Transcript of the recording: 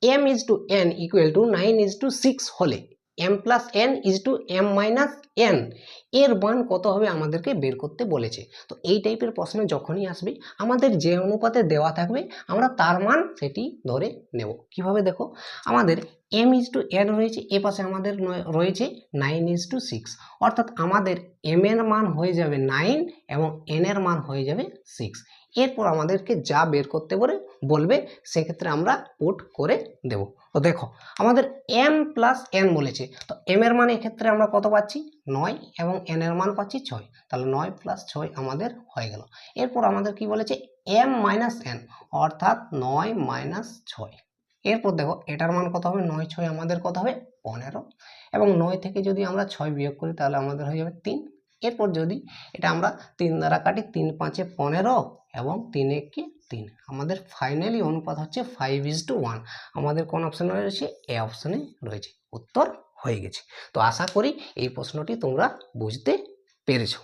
m is to n equal to 9:6 হলে m plus n is to m minus n এর মান কত হবে আমাদেরকে বের করতে বলেছে। তো এই টাইপের প্রশ্ন যখনই আসবে আমাদের যে অনুপাতে দেওয়া থাকবে আমরা তার মান সেটি ধরে নেব। কিভাবে দেখো, আমাদের m ইজ টু n রয়েছে, এ পাশে আমাদের রয়েছে 9:6, অর্থাৎ আমাদের m এর মান হয়ে যাবে 9 এবং n এর মান হয়ে যাবে 6। এরপর আমাদেরকে যা বের করতে বলবে সেক্ষেত্রে আমরা পুট করে দেব। তো দেখো আমাদের m প্লাস n বলেছে, তো m এর মান এক্ষেত্রে আমরা কত পাচ্ছি 9 এবং n এর মান পাচ্ছি 6, তাহলে 9 প্লাস 6 আমাদের হয়ে গেল। এরপর আমাদের কি বলেছে m মাইনাস n, অর্থাৎ 9 মাইনাস 6। এরপর দেখো এটার মান কত হবে, 9 6 আমাদের কত হবে 15, এবং 9 থেকে যদি আমরা 6 বিয়োগ করি তাহলে আমাদের হয়ে যাবে 3। এরপর যদি এটা আমরা 3 দ্বারা কাটি, 3 5 15 এবং 3 1 3, আমাদের ফাইনালি অনুপাত হচ্ছে 5:1। আমাদের কোন অপশনে রয়েছে, এ অপশনে রয়েছে। উত্তর হয়ে গেছে। তো আশা করি এই প্রশ্নটি তোমরা বুঝতে পেরেছো।